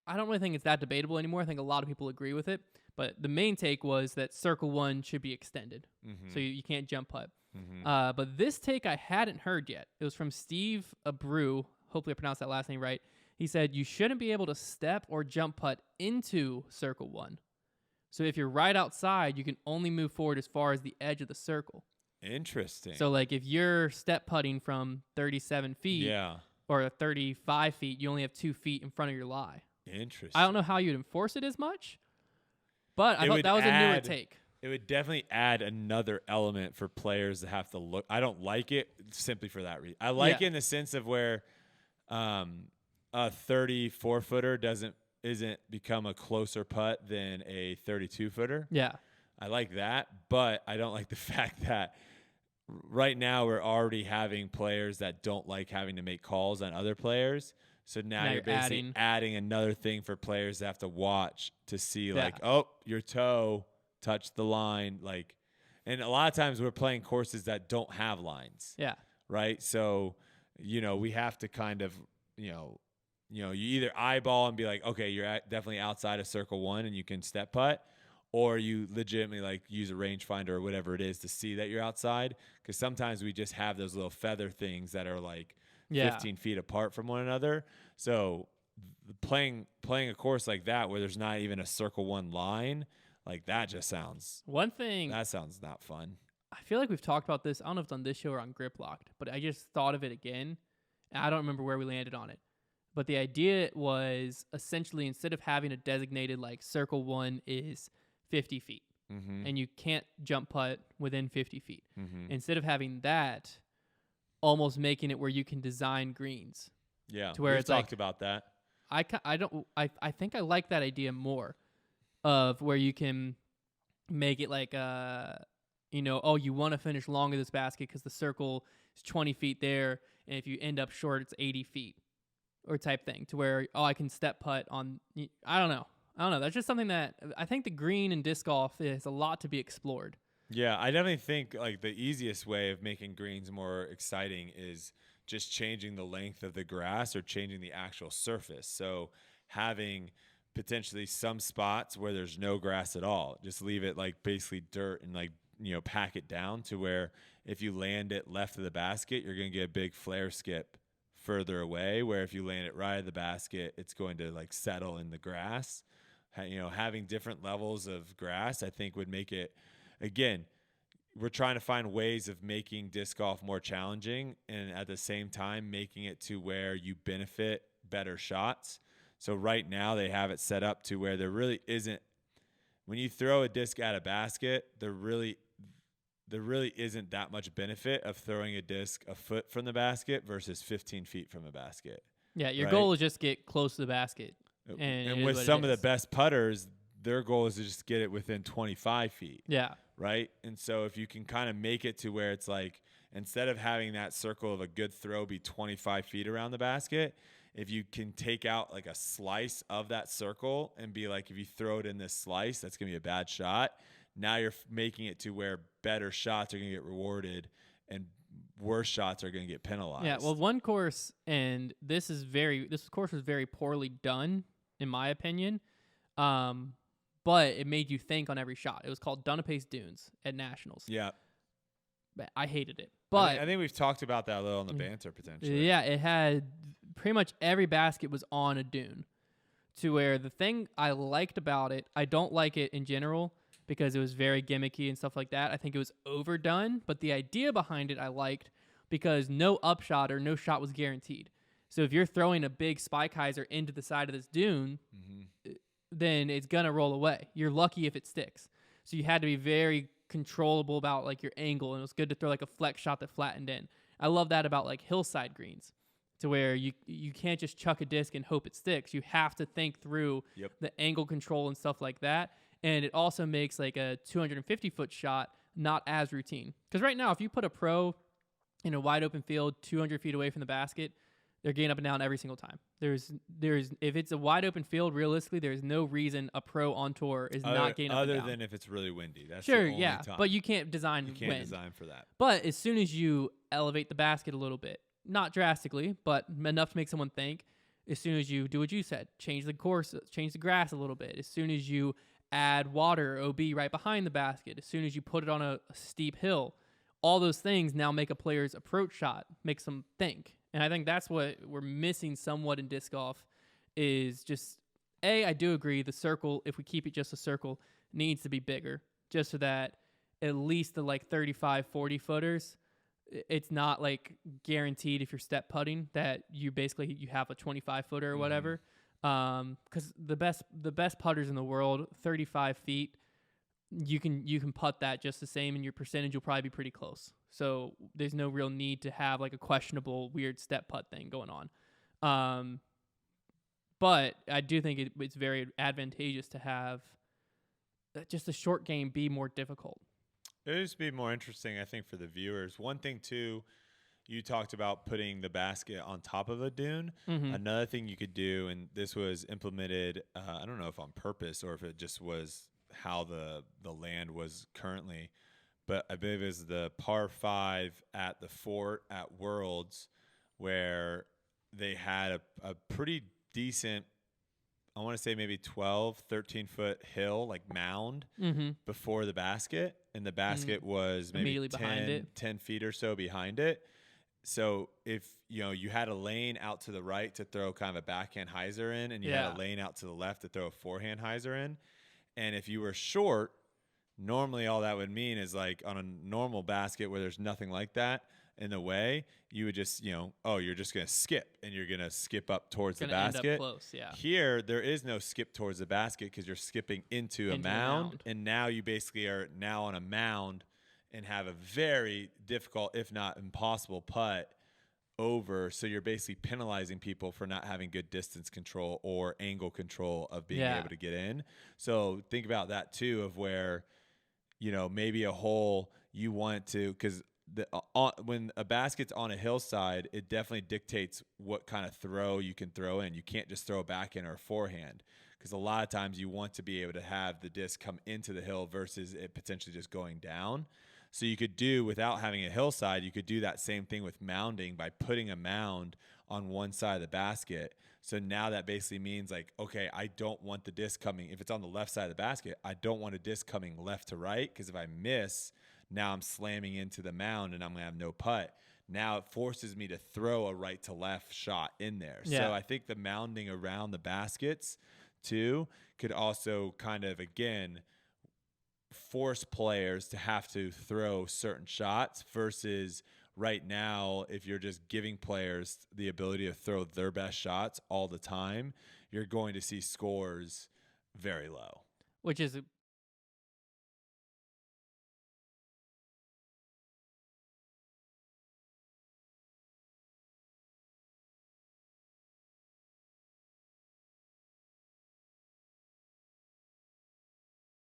I don't really think it's that debatable anymore. I think a lot of people agree with it. But the main take was that circle one should be extended. So you can't jump putt. But this take I hadn't heard yet. It was from Steve Abreu. Hopefully I pronounced that last name right. He said you shouldn't be able to step or jump putt into circle one. So if you're right outside, you can only move forward as far as the edge of the circle. Interesting. So like if you're step putting from 37 feet or 35 feet, you only have 2 feet in front of your lie. Interesting. I don't know how you'd enforce it as much, but I thought that was a newer take. It would definitely add another element for players to have to look. I don't like it simply for that reason. I like it in the sense of where a 34-footer isn't become a closer putt than a 32-footer. Yeah. I like that, but I don't like the fact that right now we're already having players that don't like having to make calls on other players. So now you're basically adding another thing for players to have to watch to see like, oh, your toe touched the line. Like, and a lot of times we're playing courses that don't have lines. Yeah. Right. So, we have to kind of, you either eyeball and be like, okay, you're definitely outside of circle one and you can step putt, or you legitimately like use a rangefinder or whatever it is to see that you're outside. Because sometimes we just have those little feather things that are like 15 feet apart from one another. So playing a course like that where there's not even a circle one line, like that just sounds that sounds not fun. I feel like we've talked about this. I don't know if it's on this show or on Grip Locked, but I just thought of it again. And I don't remember where we landed on it. But the idea was essentially instead of having a designated like circle one is 50 feet and you can't jump putt within 50 feet. Instead of having that, almost making it where you can design greens. Yeah, to where we've talked about that. I think I like that idea more of where you can make it like you want to finish long of this basket because the circle is 20 feet there, and if you end up short, it's 80 feet or type thing to where I can step putt on. I don't know. That's just something that I think the green and disc golf is a lot to be explored. Yeah, I definitely think like the easiest way of making greens more exciting is just changing the length of the grass or changing the actual surface. So having potentially some spots where there's no grass at all, just leave it like basically dirt and like, pack it down to where if you land it left of the basket, you're going to get a big flare skip further away, where if you land it right of the basket, it's going to like settle in the grass. Having different levels of grass, I think would make it, again, we're trying to find ways of making disc golf more challenging and at the same time making it to where you benefit better shots. So right now they have it set up to where there really isn't, when you throw a disc at a basket, there really isn't that much benefit of throwing a disc a foot from the basket versus 15 feet from a basket. Yeah, your goal is just get close to the basket. And with some of the best putters, their goal is to just get it within 25 feet. Yeah. Right? And so if you can kind of make it to where it's like, instead of having that circle of a good throw be 25 feet around the basket, if you can take out like a slice of that circle and be like, if you throw it in this slice, that's going to be a bad shot. Now you're making it to where better shots are going to get rewarded and worse shots are going to get penalized. Yeah, well, one course, and this course was very poorly done, in my opinion, but it made you think on every shot. It was called Dunapace Dunes at Nationals. Yeah. I hated it. But I think we've talked about that a little on the banter potentially. Yeah, it had pretty much every basket was on a dune, to where the thing I liked about it, I don't like it in general because it was very gimmicky and stuff like that. I think it was overdone, but the idea behind it I liked because no upshot or no shot was guaranteed. So if you're throwing a big spike hyzer into the side of this dune, then it's going to roll away. You're lucky if it sticks. So you had to be very controllable about like your angle, and it was good to throw like a flex shot that flattened in. I love that about like hillside greens, to where you can't just chuck a disc and hope it sticks. You have to think through the angle control and stuff like that. And it also makes like a 250-foot shot not as routine. Because right now, if you put a pro in a wide open field 200 feet away from the basket, they're getting up and down every single time. There's if it's a wide open field, realistically, there's no reason a pro on tour is not getting up and down. Other than if it's really windy. That's sure, the only time. But you can't design wind. You can't design for that. But as soon as you elevate the basket a little bit, not drastically, but enough to make someone think, As soon as you do what you said, change the course, change the grass a little bit. As soon as you add water, OB right behind the basket. As soon as you put it on a steep hill, all those things now make a player's approach shot, makes them think. And I think that's what we're missing somewhat in disc golf is just, I do agree the circle, if we keep it just a circle, needs to be bigger just so that at least the like 35, 40 footers, it's not like guaranteed if you're step putting that you have a 25 footer or whatever. Because the best putters in the world, 35 feet, you can putt that just the same, and your percentage will probably be pretty close. So there's no real need to have like a questionable weird step putt thing going on. But I do think it's very advantageous to have just the short game be more difficult. It would just be more interesting, I think, for the viewers. One thing, too, you talked about putting the basket on top of a dune. Another thing you could do, and this was implemented, I don't know if on purpose or if it just was how the land was currently, but I believe it was the par 5 at the fort at Worlds where they had a pretty decent, I want to say maybe 12, 13-foot hill, like mound before the basket. And the basket was maybe 10 feet or so behind it. So if, you had a lane out to the right to throw kind of a backhand hyzer in, and you had a lane out to the left to throw a forehand hyzer in. And if you were short, normally all that would mean is like on a normal basket where there's nothing like that in the way, you would just, you're just going to skip, and you're going to skip up towards the basket. End up close, yeah. Here, there is no skip towards the basket because you're skipping into a mound. And now you basically are now on a mound and have a very difficult, if not impossible, putt over. So you're basically penalizing people for not having good distance control or angle control of being able to get in. So think about that, too, of where, maybe a hole you want to, because when a basket's on a hillside, it definitely dictates what kind of throw you can throw in. You can't just throw a backhand or a forehand, because a lot of times you want to be able to have the disc come into the hill versus it potentially just going down. So you could do, without having a hillside, you could do that same thing with mounding by putting a mound on one side of the basket. So now that basically means like, okay, I don't want the disc coming. If it's on the left side of the basket, I don't want a disc coming left to right, because if I miss, now I'm slamming into the mound and I'm going to have no putt. Now it forces me to throw a right to left shot in there. So I think the mounding around the baskets too could also kind of, again, force players to have to throw certain shots versus right now, if you're just giving players the ability to throw their best shots all the time, you're going to see scores very low. Which is